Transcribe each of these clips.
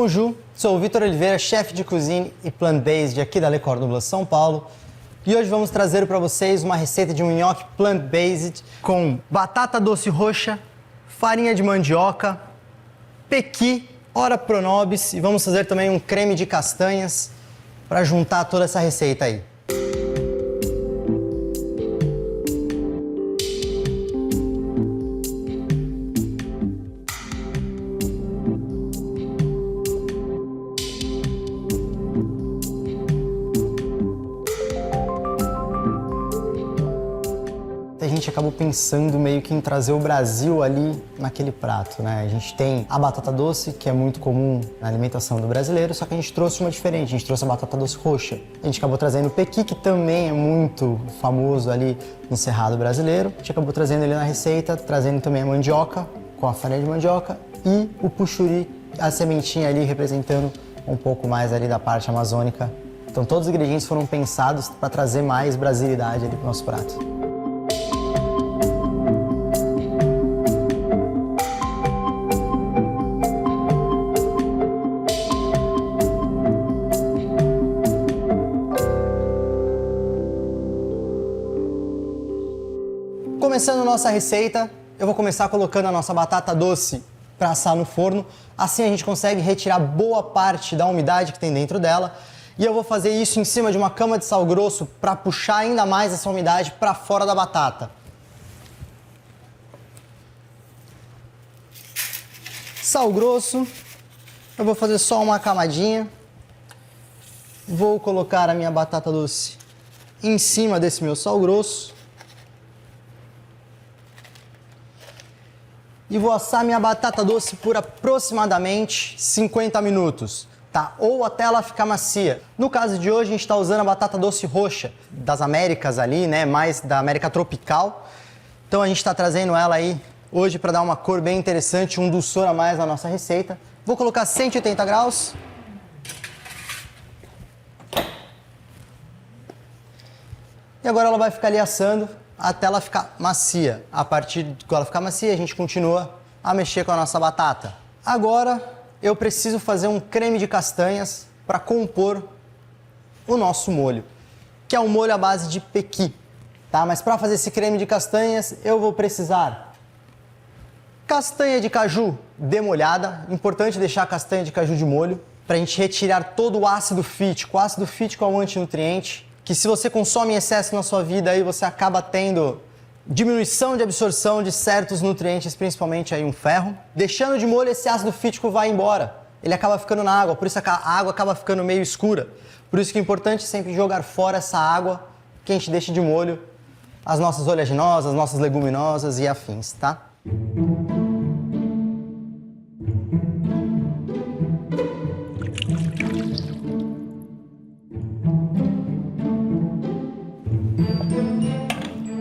Bonjour, sou o Vitor Oliveira, chefe de cozinha e plant-based aqui da Le Cordon Bleu São Paulo. E hoje vamos trazer para vocês uma receita de um nhoque plant-based com batata doce roxa, farinha de mandioca, pequi, ora pronobis e vamos fazer também um creme de castanhas para juntar toda essa receita aí. A gente acabou pensando meio que em trazer o Brasil ali naquele prato, né? A gente tem a batata doce, que é muito comum na alimentação do brasileiro, só que a gente trouxe uma diferente, a gente trouxe a batata doce roxa. A gente acabou trazendo o pequi, que também é muito famoso ali no Cerrado brasileiro. A gente acabou trazendo ele na receita, trazendo também a mandioca, com a farinha de mandioca, e o puxuri, a sementinha ali representando um pouco mais ali da parte amazônica. Então todos os ingredientes foram pensados para trazer mais brasilidade ali para o nosso prato. Começando nossa receita, eu vou começar colocando a nossa batata doce para assar no forno. Assim a gente consegue retirar boa parte da umidade que tem dentro dela. E eu vou fazer isso em cima de uma cama de sal grosso para puxar ainda mais essa umidade para fora da batata. Sal grosso, eu vou fazer só uma camadinha. Vou colocar a minha batata doce em cima desse meu sal grosso. E vou assar minha batata doce por aproximadamente 50 minutos, tá? Ou até ela ficar macia. No caso de hoje, a gente está usando a batata doce roxa das Américas ali, né? Mais da América tropical. Então a gente está trazendo ela aí hoje para dar uma cor bem interessante, um dulçor a mais na nossa receita. Vou colocar 180 graus. E agora ela vai ficar ali assando até ela ficar macia. A partir de que ela ficar macia, a gente continua a mexer com a nossa batata. Agora, eu preciso fazer um creme de castanhas para compor o nosso molho, que é um molho à base de pequi, tá? Mas para fazer esse creme de castanhas, eu vou precisar castanha de caju demolhada. Importante deixar a castanha de caju de molho para a gente retirar todo o ácido fítico. O ácido fítico é um antinutriente que, se você consome em excesso na sua vida, aí você acaba tendo diminuição de absorção de certos nutrientes, principalmente aí um ferro. Deixando de molho, esse ácido fítico vai embora. Ele acaba ficando na água, por isso a água acaba ficando meio escura. Por isso que é importante sempre jogar fora essa água que a gente deixa de molho as nossas oleaginosas, as nossas leguminosas e afins, tá?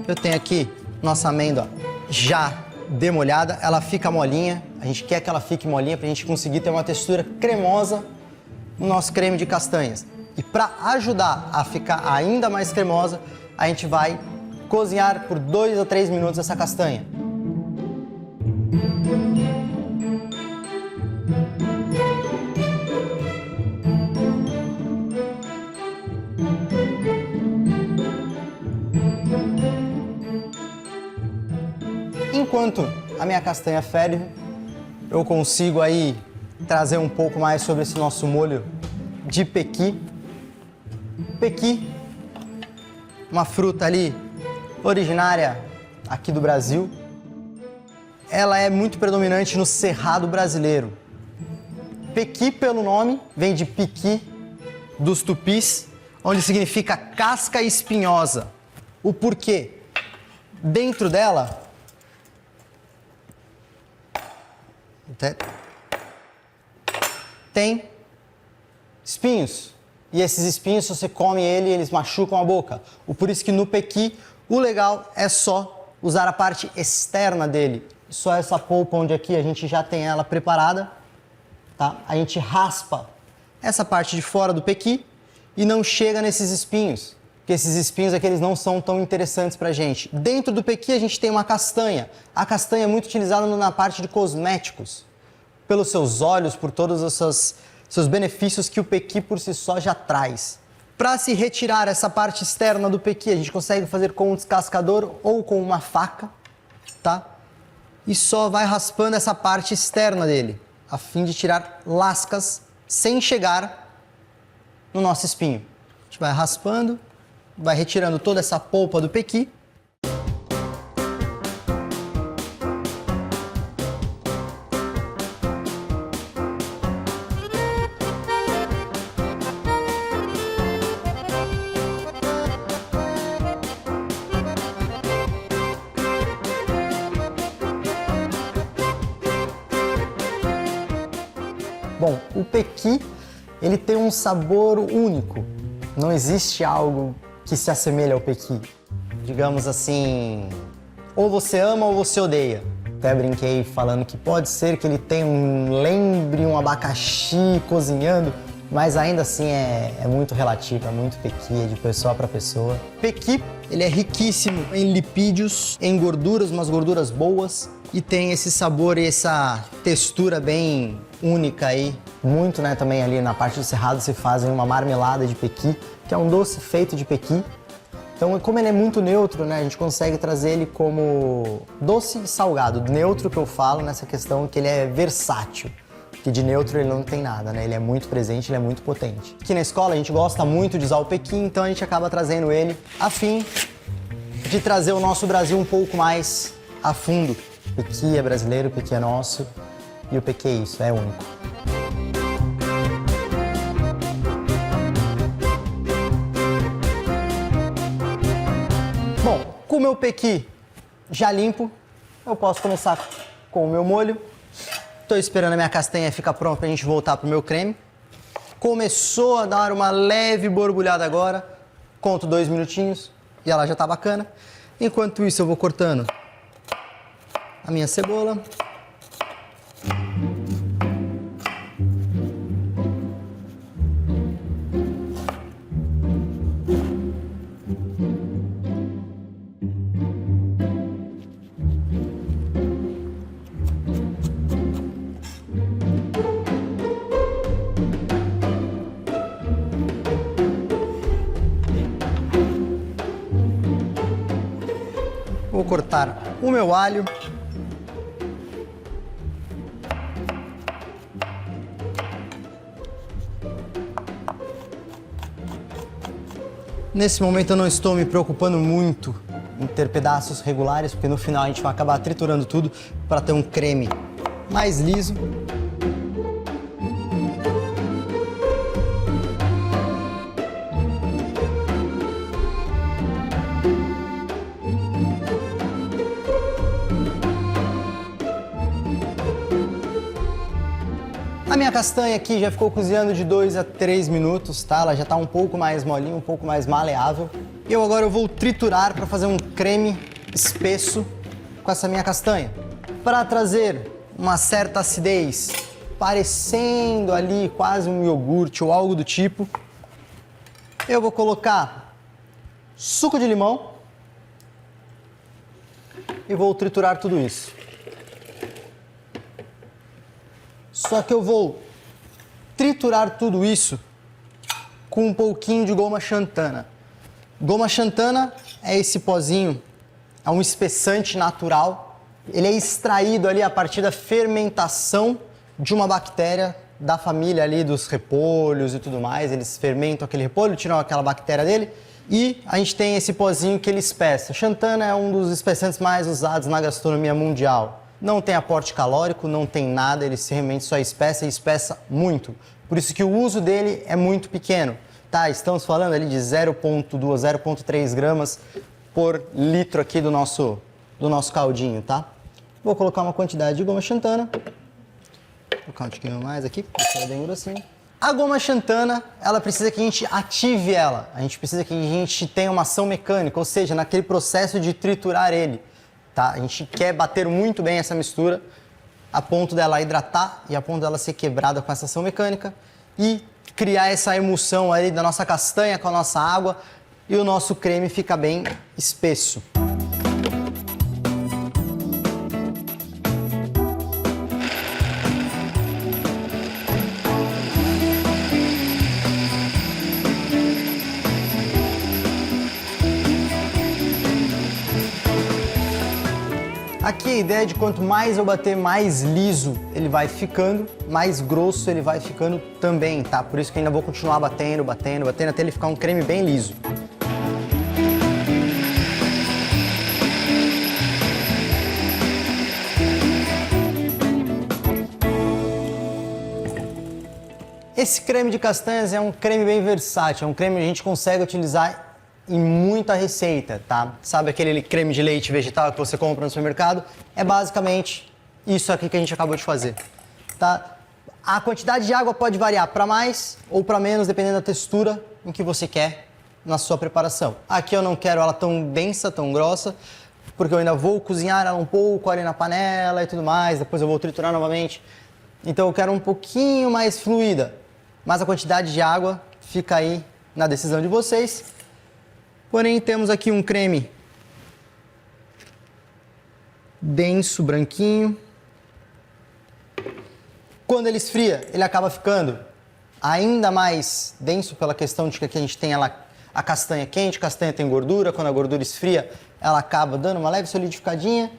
Eu tenho aqui nossa amêndoa já demolhada, ela fica molinha. A gente quer que ela fique molinha para a gente conseguir ter uma textura cremosa no nosso creme de castanhas. E para ajudar a ficar ainda mais cremosa, a gente vai cozinhar por 2 a 3 minutos essa castanha. Enquanto a minha castanha ferve, eu consigo aí trazer um pouco mais sobre esse nosso molho de pequi. Pequi, uma fruta ali originária aqui do Brasil. Ela é muito predominante no Cerrado brasileiro. Pequi, pelo nome, vem de piqui, dos tupis, onde significa casca espinhosa. O porquê? Dentro dela tem espinhos. E esses espinhos, se você come eles machucam a boca. Por isso que no pequi, o legal é só usar a parte externa dele. Só essa polpa onde aqui a gente já tem ela preparada, tá? A gente raspa essa parte de fora do pequi e não chega nesses espinhos. Porque esses espinhos aqui, eles não são tão interessantes pra gente. Dentro do pequi a gente tem uma castanha. A castanha é muito utilizada na parte de cosméticos. Pelos seus olhos, por todas essas seus benefícios que o pequi por si só já traz. Para se retirar essa parte externa do pequi, a gente consegue fazer com um descascador ou com uma faca, tá? E só vai raspando essa parte externa dele, a fim de tirar lascas sem chegar no nosso espinho. A gente vai raspando, vai retirando toda essa polpa do pequi. Bom, o pequi, ele tem um sabor único. Não existe algo que se assemelhe ao pequi. Digamos assim, ou você ama ou você odeia. Até brinquei falando que pode ser que ele tenha lembre um abacaxi cozinhando, mas ainda assim é muito relativo, é muito pequi, é de pessoa para pessoa. Pequi, ele é riquíssimo em lipídios, em gorduras, umas gorduras boas, e tem esse sabor e essa textura bem única aí. Muito, né, também ali na parte do cerrado se fazem uma marmelada de pequi, que é um doce feito de pequi. Então, como ele é muito neutro, né, a gente consegue trazer ele como doce e salgado. Neutro que eu falo nessa questão que ele é versátil, que de neutro ele não tem nada, né? Ele é muito presente, ele é muito potente. Aqui na escola a gente gosta muito de usar o pequi, então a gente acaba trazendo ele a fim de trazer o nosso Brasil um pouco mais a fundo. O pequi é brasileiro, o pequi é nosso e o pequi é isso, é único. Bom, com o meu pequi já limpo, eu posso começar com o meu molho. Estou esperando a minha castanha ficar pronta para a gente voltar para o meu creme. Começou a dar uma leve borbulhada agora, conto 2 minutinhos e ela já está bacana. Enquanto isso eu vou cortando a minha cebola. Vou cortar o meu alho. Nesse momento eu não estou me preocupando muito em ter pedaços regulares, porque no final a gente vai acabar triturando tudo para ter um creme mais liso. A minha castanha aqui já ficou cozinhando de 2 a 3 minutos, tá? Ela já está um pouco mais molinha, um pouco mais maleável. E agora eu vou triturar para fazer um creme espesso com essa minha castanha. Para trazer uma certa acidez, parecendo ali quase um iogurte ou algo do tipo, eu vou colocar suco de limão e vou triturar tudo isso. Só que eu vou triturar tudo isso com um pouquinho de goma xantana. Goma xantana é esse pozinho, é um espessante natural. Ele é extraído ali a partir da fermentação de uma bactéria da família ali dos repolhos e tudo mais. Eles fermentam aquele repolho, tiram aquela bactéria dele e a gente tem esse pozinho que ele espessa. Xantana é um dos espessantes mais usados na gastronomia mundial. Não tem aporte calórico, não tem nada, ele realmente só espessa e espessa muito. Por isso que o uso dele é muito pequeno, tá? Estamos falando ali de 0,2, 0,3 gramas por litro aqui do nosso caldinho, tá? Vou colocar uma quantidade de goma xantana. Vou colocar um tiquinho mais aqui, porque ela é bem grossinha. A goma xantana, ela precisa que a gente ative ela. A gente precisa que a gente tenha uma ação mecânica, ou seja, naquele processo de triturar ele. Tá? A gente quer bater muito bem essa mistura a ponto dela hidratar e a ponto dela ser quebrada com essa ação mecânica e criar essa emulsão aí da nossa castanha com a nossa água e o nosso creme fica bem espesso. Aqui a ideia é de quanto mais eu bater, mais liso ele vai ficando, mais grosso ele vai ficando também, tá? Por isso que eu ainda vou continuar batendo, batendo, batendo até ele ficar um creme bem liso. Esse creme de castanhas é um creme bem versátil, é um creme que a gente consegue utilizar em muita receita, tá? Sabe aquele creme de leite vegetal que você compra no supermercado? É basicamente isso aqui que a gente acabou de fazer, tá? A quantidade de água pode variar para mais ou para menos, dependendo da textura em que você quer na sua preparação. Aqui eu não quero ela tão densa, tão grossa, porque eu ainda vou cozinhar ela um pouco ali na panela e tudo mais, depois eu vou triturar novamente. Então eu quero um pouquinho mais fluida, mas a quantidade de água fica aí na decisão de vocês. Porém, temos aqui um creme denso, branquinho. Quando ele esfria, ele acaba ficando ainda mais denso pela questão de que aqui a gente tem a castanha quente, a castanha tem gordura, quando a gordura esfria, ela acaba dando uma leve solidificadinha.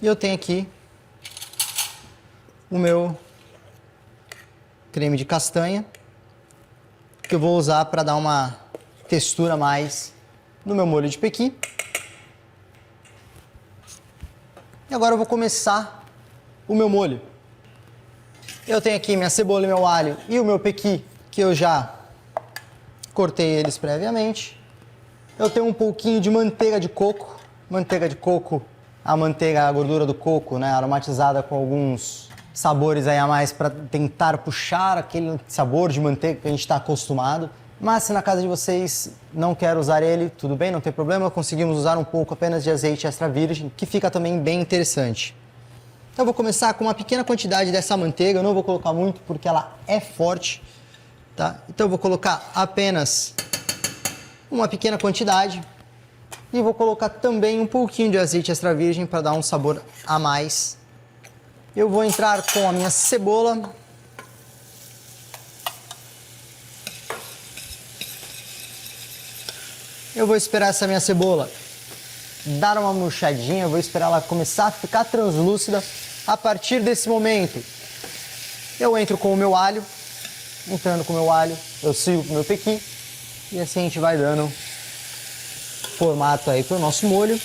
E eu tenho aqui o meu creme de castanha, que eu vou usar para dar uma textura mais no meu molho de pequi. E agora eu vou começar o meu molho. Eu tenho aqui minha cebola e meu alho e o meu pequi, que eu já cortei eles previamente. Eu tenho um pouquinho de manteiga de coco. Manteiga de coco, a gordura do coco, né, aromatizada com alguns sabores aí a mais para tentar puxar aquele sabor de manteiga que a gente está acostumado. Mas se na casa de vocês não quer usar ele, tudo bem, não tem problema. Conseguimos usar um pouco apenas de azeite extra virgem, que fica também bem interessante. Então eu vou começar com uma pequena quantidade dessa manteiga. Eu não vou colocar muito porque ela é forte, tá? Então eu vou colocar apenas uma pequena quantidade. E vou colocar também um pouquinho de azeite extra virgem para dar um sabor a mais. Eu vou entrar com a minha cebola. Eu vou esperar essa minha cebola dar uma murchadinha, eu vou esperar ela começar a ficar translúcida. A partir desse momento, eu entro com o meu alho. Entrando com o meu alho, eu sigo com o meu pequi. E assim a gente vai dando formato aí para o nosso molho.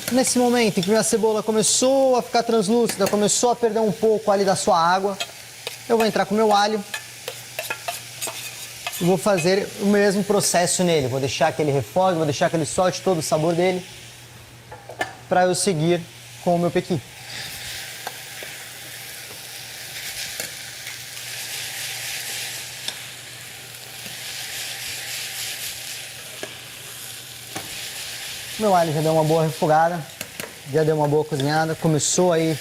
Nesse momento em que minha cebola começou a ficar translúcida, começou a perder um pouco ali da sua água, eu vou entrar com o meu alho e vou fazer o mesmo processo nele. Vou deixar que ele refogue, vou deixar que ele solte todo o sabor dele para eu seguir com o meu pequi. Meu alho já deu uma boa refogada, já deu uma boa cozinhada, começou aí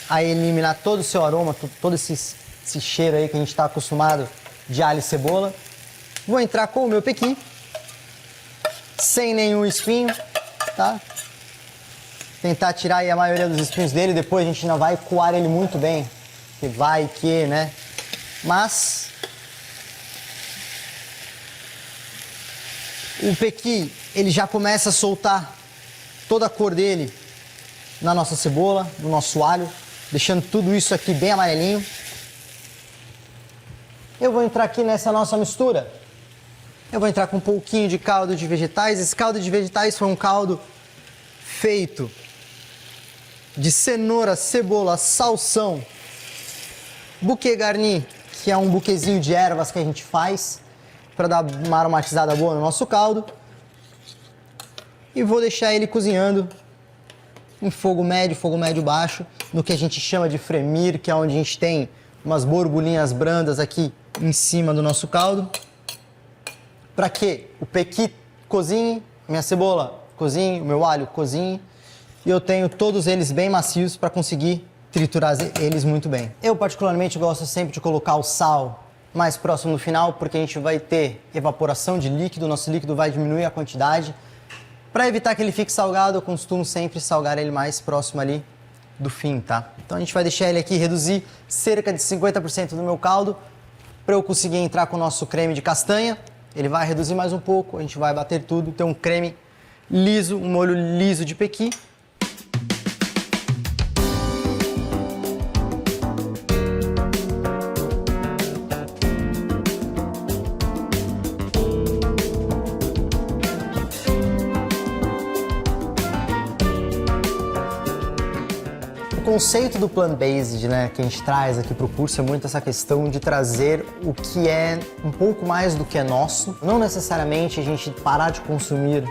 a eliminar todo o seu aroma, todo esse cheiro aí que a gente está acostumado de alho e cebola. Vou entrar com o meu pequi, sem nenhum espinho, tá? Tentar tirar aí a maioria dos espinhos dele, depois a gente ainda vai coar ele muito bem, que vai que, né? Mas o pequi, ele já começa a soltar toda a cor dele na nossa cebola, no nosso alho, deixando tudo isso aqui bem amarelinho. Eu vou entrar aqui nessa nossa mistura. Eu vou entrar com um pouquinho de caldo de vegetais. Esse caldo de vegetais foi um caldo feito de cenoura, cebola, salsão, buquê garni, que é um buquezinho de ervas que a gente faz para dar uma aromatizada boa no nosso caldo. E vou deixar ele cozinhando em fogo médio baixo, no que a gente chama de fremir, que é onde a gente tem umas borbulhinhas brandas aqui em cima do nosso caldo. Para que o pequi cozinhe, minha cebola cozinhe, o meu alho cozinhe, e eu tenho todos eles bem macios para conseguir triturar eles muito bem. Eu particularmente gosto sempre de colocar o sal mais próximo no final, porque a gente vai ter evaporação de líquido, o nosso líquido vai diminuir a quantidade. Para evitar que ele fique salgado, eu costumo sempre salgar ele mais próximo ali do fim, tá? Então a gente vai deixar ele aqui reduzir cerca de 50% do meu caldo. para eu conseguir entrar com o nosso creme de castanha. Ele vai reduzir mais um pouco, a gente vai bater tudo, ter um creme liso, um molho liso de pequi. O conceito do plant-based, né, que a gente traz aqui para o curso é muito essa questão de trazer o que é um pouco mais do que é nosso. Não necessariamente a gente parar de consumir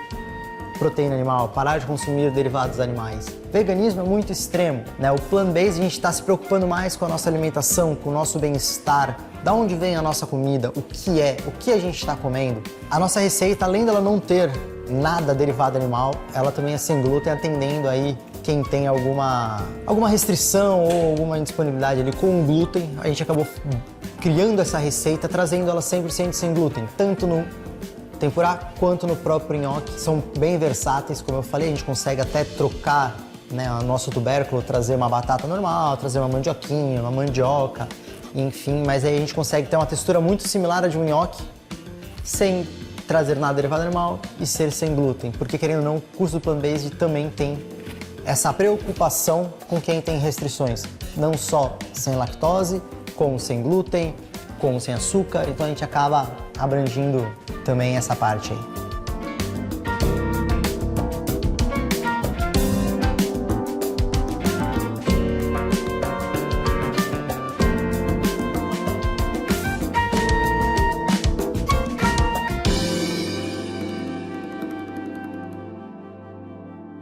proteína animal, parar de consumir derivados animais. O veganismo é muito extremo, né? O plant-based a gente está se preocupando mais com a nossa alimentação, com o nosso bem-estar, da onde vem a nossa comida, o que a gente está comendo. A nossa receita, além dela não ter nada derivado animal, ela também é sem glúten, atendendo aí quem tem alguma restrição ou alguma indisponibilidade ali com o glúten. A gente acabou criando essa receita, trazendo ela 100% sem glúten, tanto no tempurá quanto no próprio nhoque. São bem versáteis, como eu falei, a gente consegue até trocar, né, o nosso tubérculo, trazer uma batata normal, trazer uma mandioquinha, uma mandioca, enfim, mas aí a gente consegue ter uma textura muito similar à de um nhoque, sem trazer nada derivado animal e ser sem glúten, porque querendo ou não, o curso do plant-based também tem essa preocupação com quem tem restrições, não só sem lactose, como sem glúten, como sem açúcar, então a gente acaba abrangindo também essa parte aí.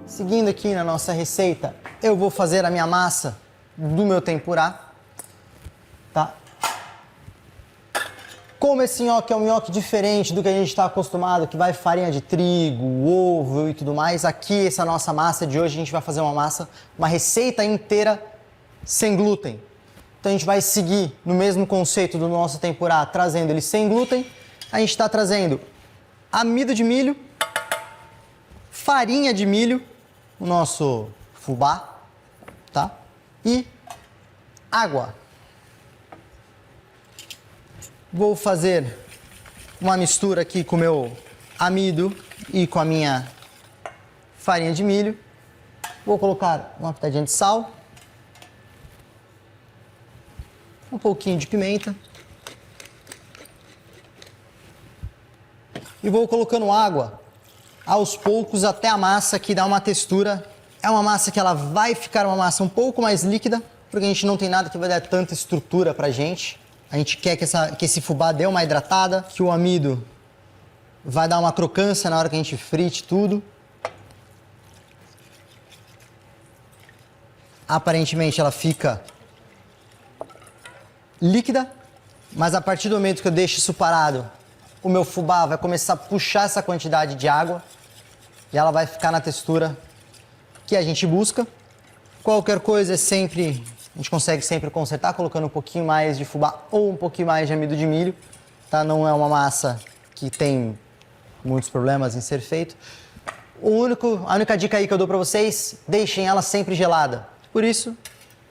Seguindo aqui na nossa receita, eu vou fazer a minha massa do meu tempurá, tá? Como esse nhoque é um nhoque diferente do que a gente está acostumado, que vai farinha de trigo, ovo e tudo mais, aqui essa nossa massa de hoje a gente vai fazer uma receita inteira sem glúten. Então a gente vai seguir no mesmo conceito do nosso tempurá, trazendo ele sem glúten. A gente está trazendo amido de milho, farinha de milho, o nosso fubá, tá? E água. Vou fazer uma mistura aqui com o meu amido e com a minha farinha de milho. Vou colocar uma pitadinha de sal, um pouquinho de pimenta e vou colocando água aos poucos até a massa aqui dar uma textura. É uma massa que ela vai ficar uma massa um pouco mais líquida, porque a gente não tem nada que vai dar tanta estrutura pra gente. A gente quer que esse fubá dê uma hidratada, que o amido vai dar uma crocância na hora que a gente frite tudo. Aparentemente ela fica líquida, mas a partir do momento que eu deixo isso parado, o meu fubá vai começar a puxar essa quantidade de água e ela vai ficar na textura que a gente busca. Qualquer coisa a gente consegue sempre consertar colocando um pouquinho mais de fubá ou um pouquinho mais de amido de milho, tá? Não é uma massa que tem muitos problemas em ser feito. A única dica aí que eu dou pra vocês, deixem ela sempre gelada. Por isso,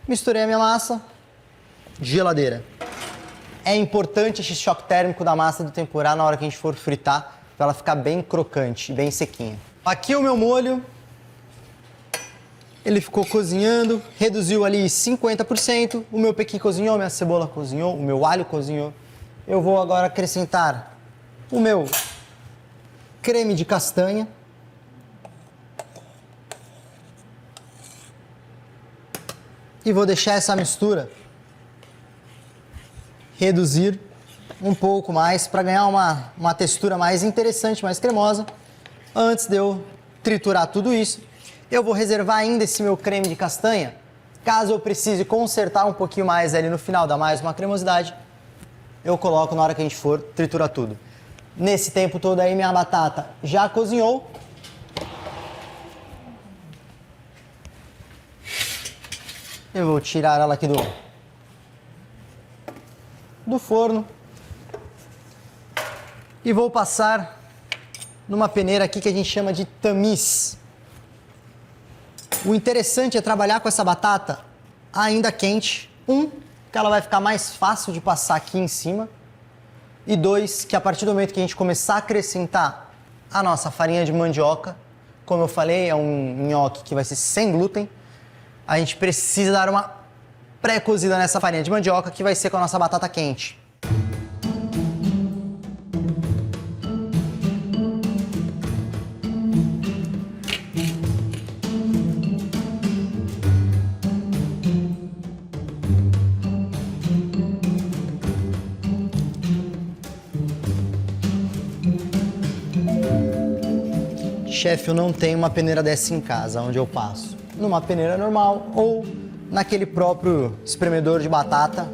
misturei a minha massa, geladeira. É importante esse choque térmico da massa do tempurá na hora que a gente for fritar, para ela ficar bem crocante, bem sequinha. Aqui o meu molho, ele ficou cozinhando, reduziu ali 50%, o meu pequi cozinhou, minha cebola cozinhou, o meu alho cozinhou. Eu vou agora acrescentar o meu creme de castanha. E vou deixar essa mistura reduzir um pouco mais para ganhar uma textura mais interessante, mais cremosa. Antes de eu triturar tudo isso, eu vou reservar ainda esse meu creme de castanha. Caso eu precise consertar um pouquinho mais ali no final, dar mais uma cremosidade, eu coloco na hora que a gente for triturar tudo. Nesse tempo todo aí minha batata já cozinhou. Eu vou tirar ela aqui do forno e vou passar numa peneira aqui que a gente chama de tamiz. O interessante é trabalhar com essa batata ainda quente. Que ela vai ficar mais fácil de passar aqui em cima, E 2, que a partir do momento que a gente começar a acrescentar a nossa farinha de mandioca, como eu falei, é um nhoque que vai ser sem glúten, a gente precisa dar uma pré-cozida nessa farinha de mandioca, que vai ser com a nossa batata quente. Chefe, eu não tenho uma peneira dessa em casa, onde eu passo. Numa peneira normal ou naquele próprio espremedor de batata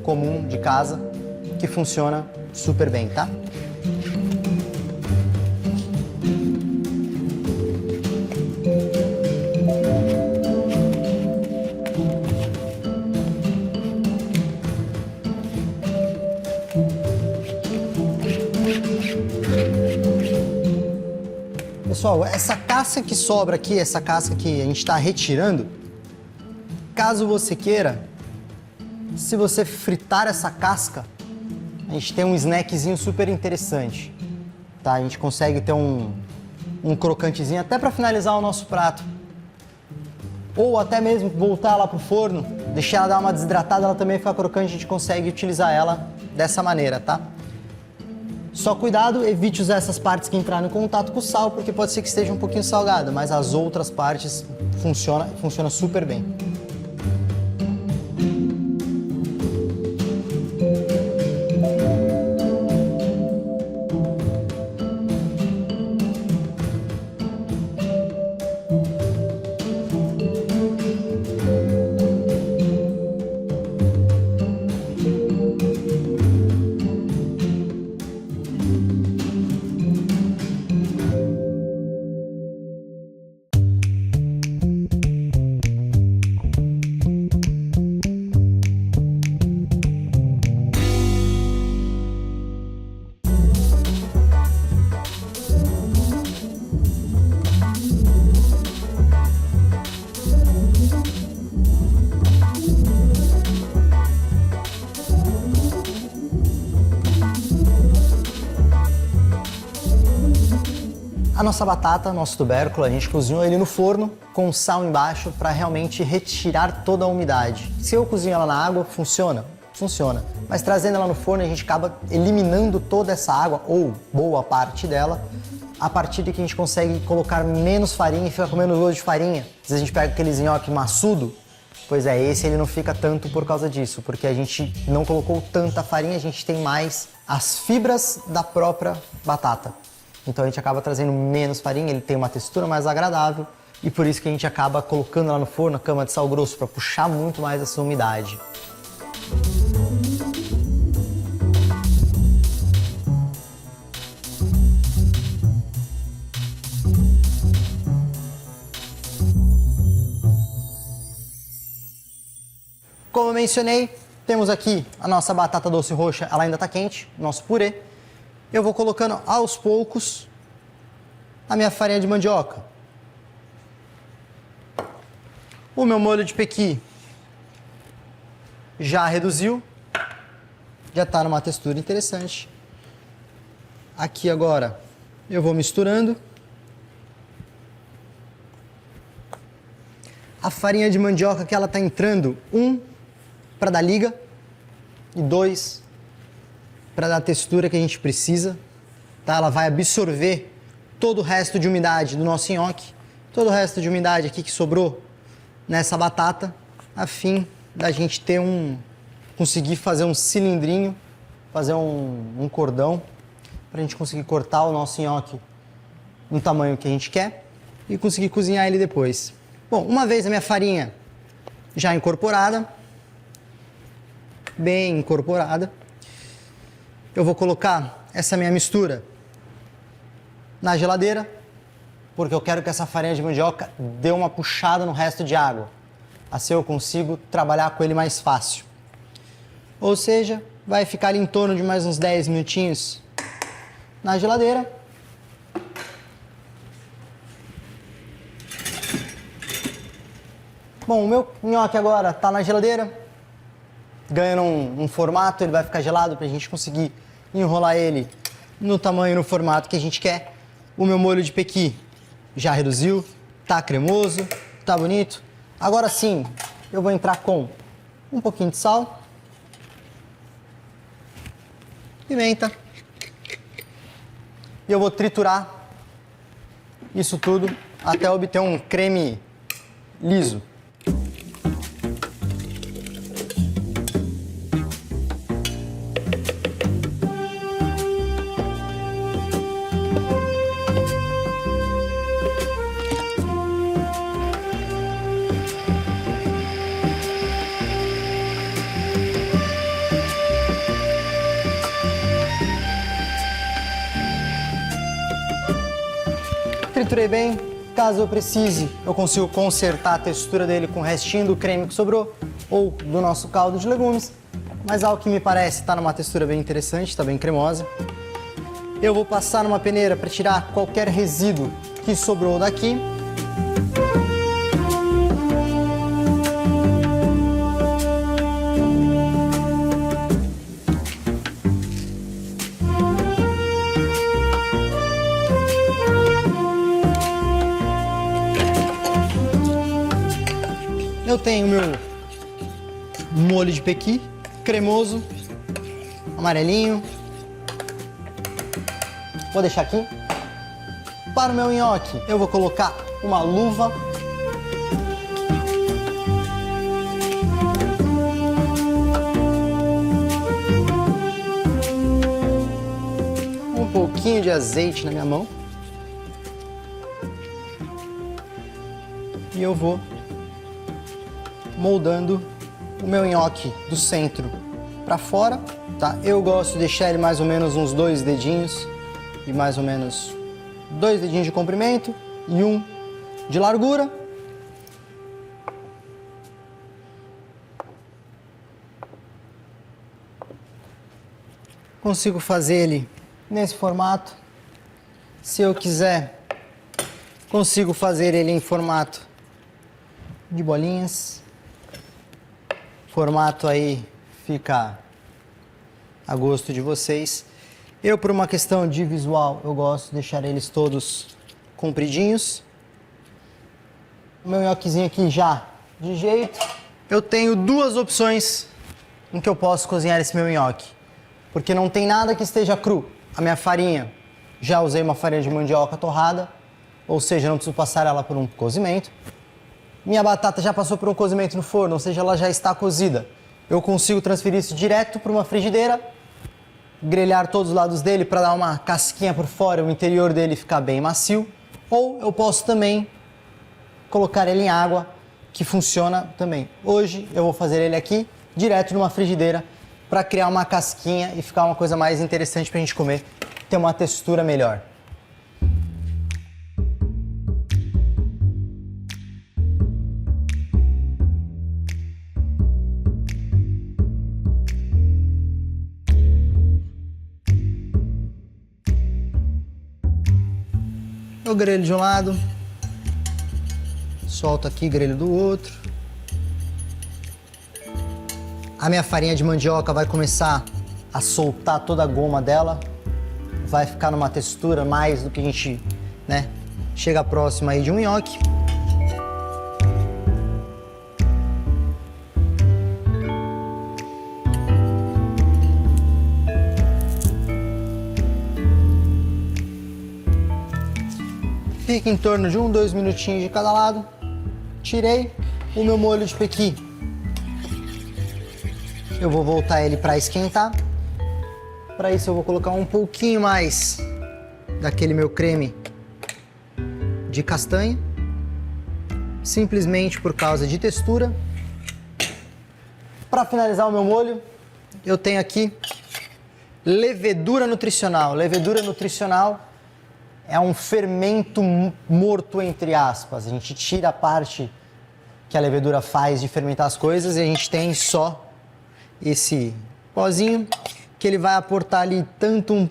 comum de casa, que funciona super bem, tá? Pessoal, essa casca que sobra aqui, essa casca que a gente está retirando, caso você queira, se você fritar essa casca, a gente tem um snackzinho super interessante, tá? A gente consegue ter um crocantezinho até para finalizar o nosso prato. Ou até mesmo voltar ela pro forno, deixar ela dar uma desidratada, ela também fica crocante, a gente consegue utilizar ela dessa maneira, tá? Só cuidado, evite usar essas partes que entraram em contato com o sal, porque pode ser que esteja um pouquinho salgada, mas as outras partes funciona super bem. A nossa batata, nosso tubérculo, a gente cozinhou ele no forno com sal embaixo para realmente retirar toda a umidade. Se eu cozinho ela na água, funciona? Funciona. Mas trazendo ela no forno, a gente acaba eliminando toda essa água, ou boa parte dela, a partir de que a gente consegue colocar menos farinha e fica com menos gosto de farinha. Às vezes a gente pega aqueles nhoque maçudo, pois é, esse ele não fica tanto por causa disso, porque a gente não colocou tanta farinha, a gente tem mais as fibras da própria batata. Então a gente acaba trazendo menos farinha, ele tem uma textura mais agradável e por isso que a gente acaba colocando lá no forno a cama de sal grosso para puxar muito mais essa umidade. Como eu mencionei, temos aqui a nossa batata doce roxa, ela ainda está quente, nosso purê. Eu vou colocando aos poucos a minha farinha de mandioca. O meu molho de pequi já reduziu, já está numa textura interessante. Aqui agora eu vou misturando. A farinha de mandioca que ela está entrando, para dar liga e 2 para dar a textura que a gente precisa, tá? Ela vai absorver todo o resto de umidade do nosso nhoque, todo o resto de umidade aqui que sobrou nessa batata, a fim da gente ter conseguir fazer um cilindrinho, fazer um cordão, para a gente conseguir cortar o nosso nhoque no tamanho que a gente quer e conseguir cozinhar ele depois. Bom, uma vez a minha farinha já incorporada, bem incorporada, eu vou colocar essa minha mistura na geladeira, porque eu quero que essa farinha de mandioca dê uma puxada no resto de água. Assim eu consigo trabalhar com ele mais fácil. Ou seja, vai ficar ali em torno de mais uns 10 minutinhos na geladeira. Bom, o meu nhoque agora está na geladeira, ganhando um formato, ele vai ficar gelado para a gente conseguir enrolar ele no tamanho, no formato que a gente quer. O meu molho de pequi já reduziu, tá cremoso, tá bonito. Agora sim, eu vou entrar com um pouquinho de sal, pimenta, e eu vou triturar isso tudo até obter um creme liso. Triturei bem, caso eu precise, eu consigo consertar a textura dele com o restinho do creme que sobrou ou do nosso caldo de legumes, mas ao que me parece está numa textura bem interessante, está bem cremosa. Eu vou passar numa peneira para tirar qualquer resíduo que sobrou daqui. Eu tenho meu molho de pequi, cremoso, amarelinho. Vou deixar aqui. Para o meu nhoque, eu vou colocar uma luva. Um pouquinho de azeite na minha mão. E eu vou moldando o meu nhoque do centro para fora, tá? Eu gosto de deixar ele mais ou menos uns 2 dedinhos e mais ou menos 2 dedinhos de comprimento e 1 de largura. Consigo fazer ele nesse formato. Se eu quiser, consigo fazer ele em formato de bolinhas. Formato aí fica a gosto de vocês. Eu, por uma questão de visual, eu gosto de deixar eles todos compridinhos. O meu nhoquezinho aqui já de jeito. Eu tenho 2 opções em que eu posso cozinhar esse meu nhoque, porque não tem nada que esteja cru. A minha farinha, já usei uma farinha de mandioca torrada, ou seja, não preciso passar ela por um cozimento. Minha batata já passou por um cozimento no forno, ou seja, ela já está cozida. Eu consigo transferir isso direto para uma frigideira, grelhar todos os lados dele para dar uma casquinha por fora, o interior dele ficar bem macio. Ou eu posso também colocar ele em água, que funciona também. Hoje eu vou fazer ele aqui, direto numa frigideira, para criar uma casquinha e ficar uma coisa mais interessante para a gente comer, ter uma textura melhor. Eu grelho de um lado, solto aqui, grelho do outro. A minha farinha de mandioca vai começar a soltar toda a goma dela. Vai ficar numa textura mais do que a gente, né, chega próximo aí de um nhoque. Fica em torno de 1, 2 minutinhos de cada lado. Tirei o meu molho de pequi. Eu vou voltar ele para esquentar. Para isso eu vou colocar um pouquinho mais daquele meu creme de castanha. Simplesmente por causa de textura. Para finalizar o meu molho, eu tenho aqui levedura nutricional. Levedura nutricional é um fermento morto, entre aspas. A gente tira a parte que a levedura faz de fermentar as coisas e a gente tem só esse pozinho que ele vai aportar ali tanto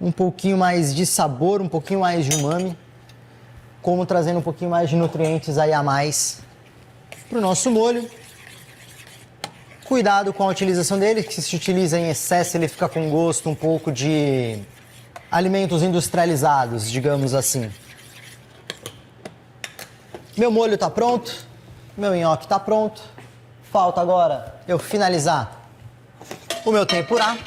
um pouquinho mais de sabor, um pouquinho mais de umami, como trazendo um pouquinho mais de nutrientes aí a mais para o nosso molho. Cuidado com a utilização dele, que se utiliza em excesso ele fica com gosto um pouco de alimentos industrializados, digamos assim. Meu molho está pronto, meu nhoque está pronto. Falta agora eu finalizar o meu tempurá.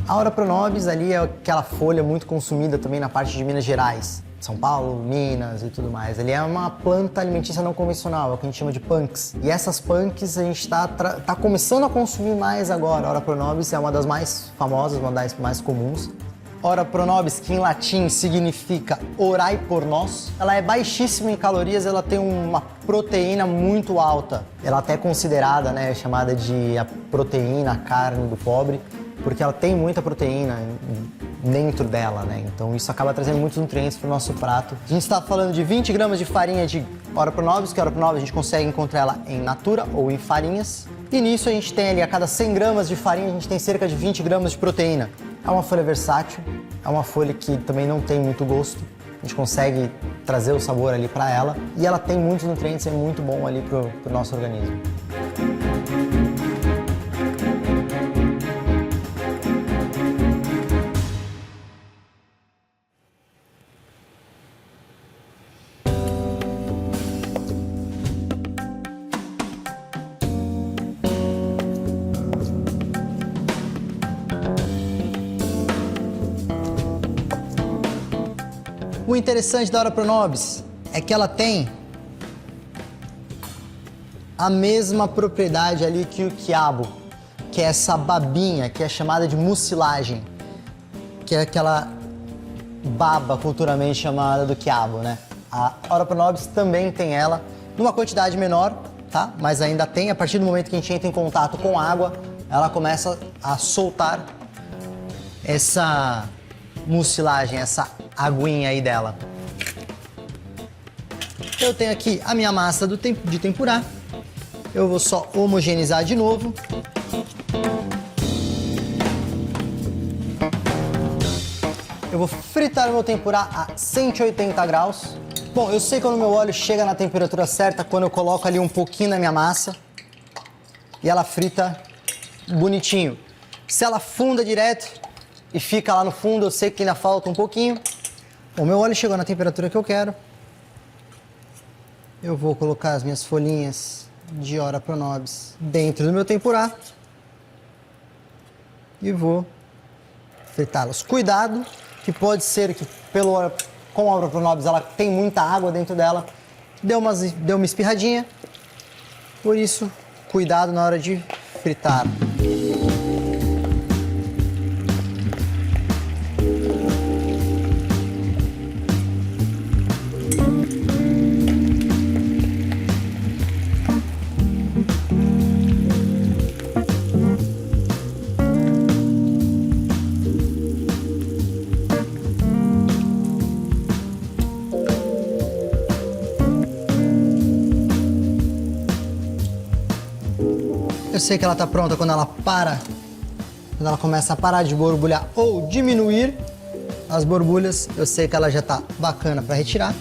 A Ora Pronobis ali é aquela folha muito consumida também na parte de Minas Gerais. São Paulo, Minas e tudo mais. Ele é uma planta alimentícia não convencional, é o que a gente chama de punks. E essas punks a gente tá começando a consumir mais agora. A Ora Pronobis é uma das mais famosas, uma das mais comuns. Ora Pronobis, que em latim significa orai por nós, ela é baixíssima em calorias, ela tem uma proteína muito alta. Ela até é considerada, né, chamada de a proteína, a carne do pobre, porque ela tem muita proteína dentro dela, né? Então isso acaba trazendo muitos nutrientes para o nosso prato. A gente está falando de 20 gramas de farinha de Ora Pronobis, que a Ora Pronobis a gente consegue encontrar ela em natura ou em farinhas. E nisso a gente tem ali, a cada 100 gramas de farinha, a gente tem cerca de 20 gramas de proteína. É uma folha versátil, é uma folha que também não tem muito gosto. A gente consegue trazer o sabor ali para ela. E ela tem muitos nutrientes, é muito bom ali pro nosso organismo. O interessante da Ora Pronobis é que ela tem a mesma propriedade ali que o quiabo, que é essa babinha, que é chamada de mucilagem, que é aquela baba culturalmente chamada do quiabo, né? A Ora Pronobis também tem ela, numa quantidade menor, tá? Mas ainda tem, a partir do momento que a gente entra em contato com água, ela começa a soltar essa mucilagem, essa aguinha aí dela. Eu tenho aqui a minha massa de tempurá. Eu vou só homogeneizar de novo. Eu vou fritar o meu tempurá a 180 graus. Bom, eu sei quando o meu óleo chega na temperatura certa, quando eu coloco ali um pouquinho na minha massa e ela frita bonitinho. Se ela funda direto e fica lá no fundo, eu sei que ainda falta um pouquinho. O meu óleo chegou na temperatura que eu quero. Eu vou colocar as minhas folhinhas de Ora Pronobis dentro do meu tempurá e vou fritá-los. Cuidado, que pode ser que com a Ora Pronobis ela tem muita água dentro dela, deu uma espirradinha, por isso cuidado na hora de fritar. Eu sei que ela está pronta quando ela começa a parar de borbulhar ou diminuir as borbulhas, eu sei que ela já está bacana para retirar.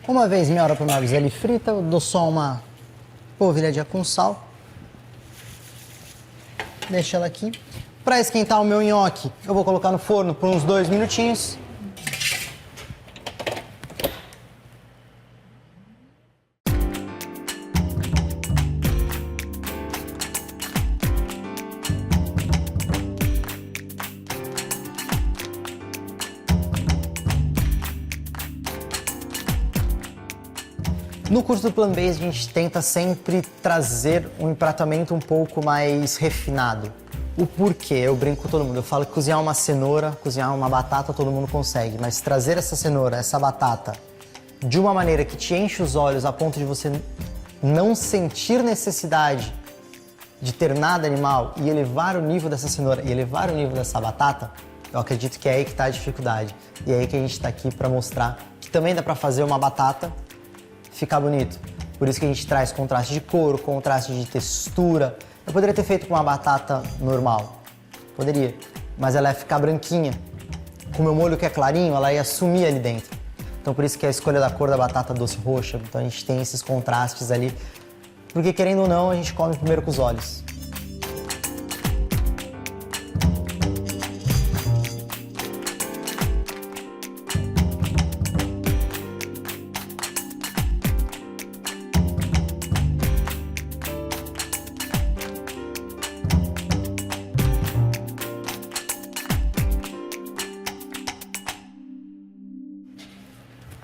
Uma vez minha Ora Pronobis ali frita, eu dou só uma polvilhadinha com sal. Deixa ela aqui. Para esquentar o meu nhoque, eu vou colocar no forno por uns 2 minutinhos. No curso do Plant Based, a gente tenta sempre trazer um empratamento um pouco mais refinado. O porquê? Eu brinco com todo mundo. Eu falo que cozinhar uma cenoura, cozinhar uma batata, todo mundo consegue. Mas trazer essa cenoura, essa batata, de uma maneira que te enche os olhos a ponto de você não sentir necessidade de ter nada animal e elevar o nível dessa cenoura e elevar o nível dessa batata, eu acredito que é aí que está a dificuldade. E é aí que a gente está aqui para mostrar que também dá para fazer uma batata ficar bonito. Por isso que a gente traz contraste de cor, contraste de textura. Eu poderia ter feito com uma batata normal, poderia, mas ela ia ficar branquinha. Com o meu molho que é clarinho, ela ia sumir ali dentro. Então por isso que a escolha da cor da batata doce roxa, então a gente tem esses contrastes ali, porque querendo ou não, a gente come primeiro com os olhos.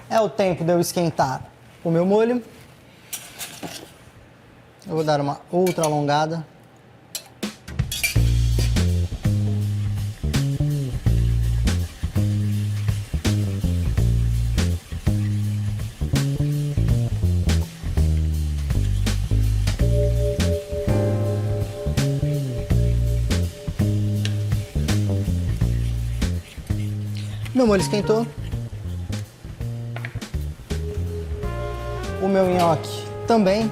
É o tempo de eu esquentar o meu molho. Eu vou dar uma outra alongada. Meu molho esquentou. O meu nhoque também.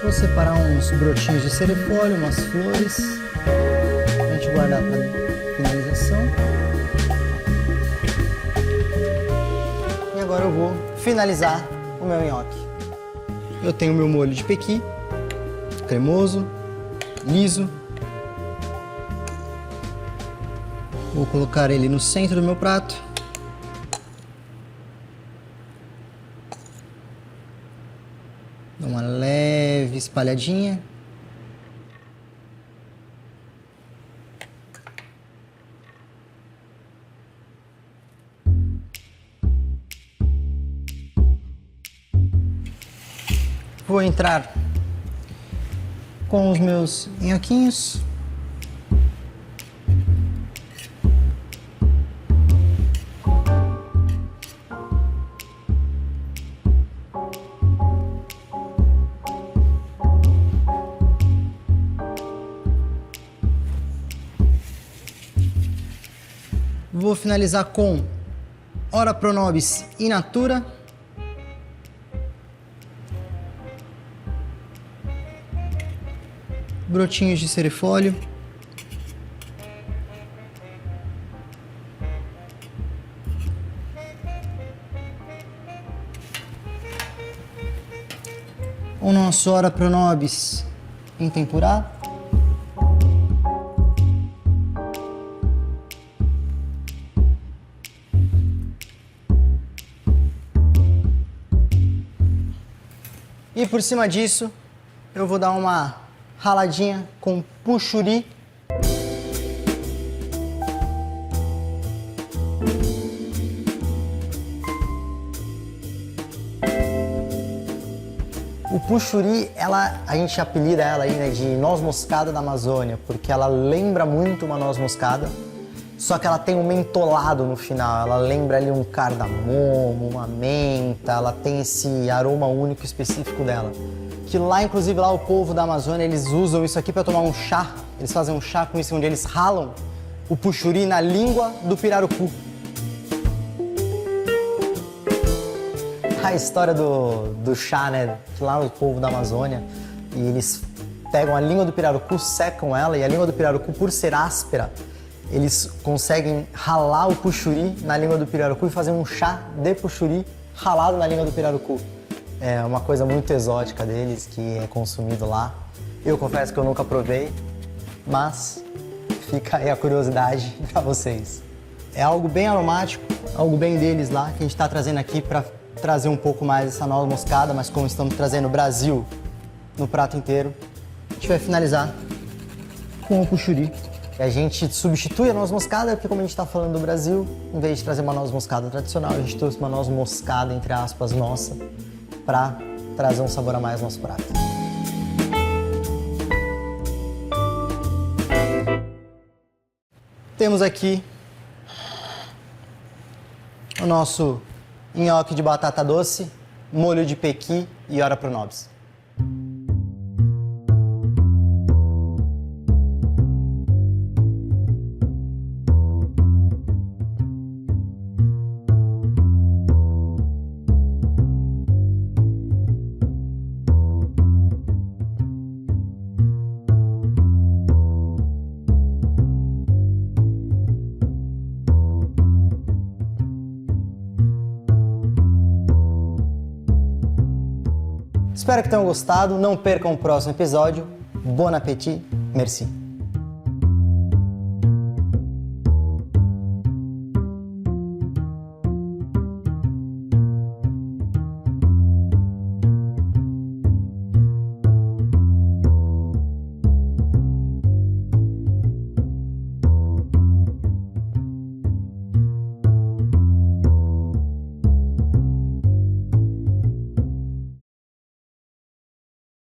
Vou separar uns brotinhos de cerefólio, umas flores. Guardar para finalização. E agora eu vou finalizar o meu nhoque. Eu tenho o meu molho de pequi, cremoso, liso. Vou colocar ele no centro do meu prato. Dá uma leve espalhadinha. Vou entrar com os meus nhoquinhos. Vou finalizar com Ora Pro Nobis in natura. Brotinhos de cerefólio. O nosso Ora Pro Nobis em tempurá. E por cima disso, eu vou dar uma raladinha com puxuri. O puxuri, a gente apelida ela aí, né, de noz moscada da Amazônia, porque ela lembra muito uma noz moscada, só que ela tem um mentolado no final. Ela lembra ali um cardamomo, uma menta, ela tem esse aroma único específico dela. Que lá, inclusive, o povo da Amazônia, eles usam isso aqui para tomar um chá. Eles fazem um chá com isso, onde eles ralam o puxuri na língua do pirarucu. A história do chá, né? Que lá o povo da Amazônia, e eles pegam a língua do pirarucu, secam ela, e a língua do pirarucu, por ser áspera, eles conseguem ralar o puxuri na língua do pirarucu e fazer um chá de puxuri ralado na língua do pirarucu. É uma coisa muito exótica deles, que é consumido lá. Eu confesso que eu nunca provei, mas fica aí a curiosidade para vocês. É algo bem aromático, algo bem deles lá, que a gente está trazendo aqui para trazer um pouco mais essa noz moscada, mas como estamos trazendo o Brasil no prato inteiro, a gente vai finalizar com o puxuri. E a gente substitui a noz moscada, porque como a gente está falando do Brasil, em vez de trazer uma noz moscada tradicional, a gente trouxe uma noz moscada, entre aspas, nossa, para trazer um sabor a mais no nosso prato. Temos aqui o nosso nhoque de batata doce, molho de pequi e ora pro nobis. Espero que tenham gostado, não percam o próximo episódio. Bon appétit, merci.